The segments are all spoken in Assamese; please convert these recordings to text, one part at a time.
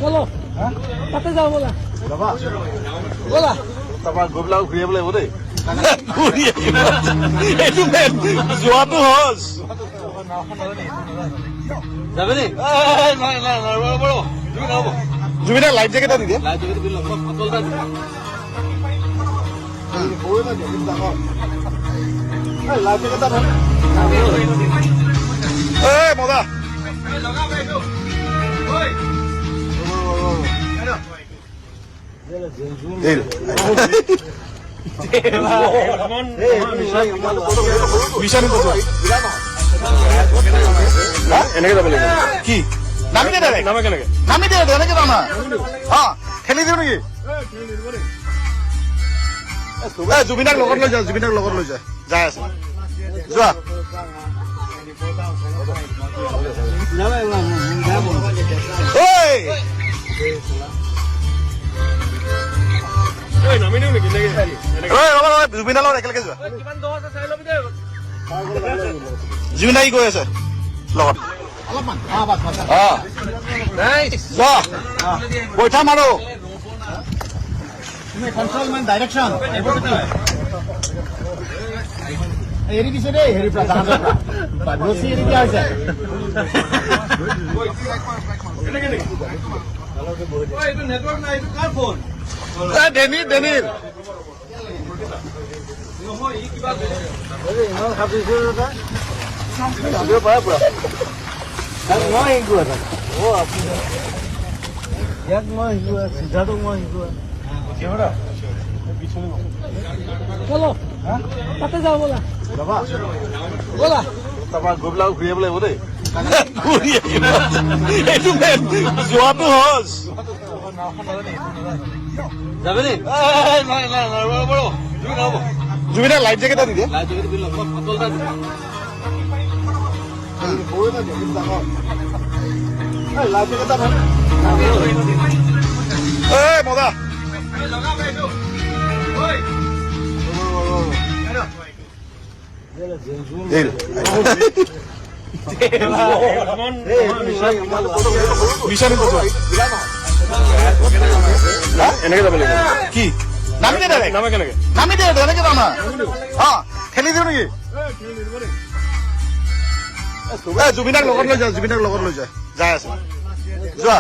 বলো তাতে যাও বলা বলা তাৰপৰা গৈ পেলাই ঘূৰি আহিব লাগিব দেই এইটো যোৱাটো সহজ যাবে নি জুবিনে লাইফ জেকেট এটা নিদিয়ে মজা এনেকে যাব লাগিব কি নামি দে নামে কেনেকে নামি দে এনেকে যাম না খেলি দিও নেকি জুবিনাক লগত লৈ যা জুবিনাক লগত লৈ যা যাই আছে যোৱা জুবিনাৰ লগত একেলগে যোৱা জুবিনা কি কৈ আছে লগত বৈঠা মাৰো কন্ট্ৰোল মানে ডাইৰেকশন এৰি দিছে ৰে হেৰি ৰসি এৰি দিয়া হৈছে এইটো নেটওয়াৰ্ক নাই এইটো কাৰ ফোন ডেনিৰ নহয় ই কিবা ইমান খাবিছে দাদা যাব পাৰে পুৰা মই শিকোৱা আপুনি ইয়াক মই শিকোৱা চিধাটো মই শিকোৱা বলো তাতে যাও বলা বলা তাৰপৰা গৈ পেলাই ঘূৰি আহিব লাগিব দেই এইটো যোৱাটো সহজ যাবে নি জুবিনে লাইফ জেকেট এটা নিদিয়ে মজা এনেকে যাব লাগিব কি নামি দে নামে কেনেকে নামি দে এনেকে যাম না খেলি দিও নেকি জুবিনাক লগত লৈ যা জুবিনাক লগত লৈ যা যাই আছে যোৱা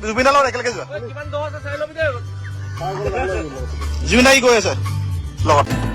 জুবিনাৰ লগত একেলগে যোৱা জুবিনা কি কৈ আছে লগত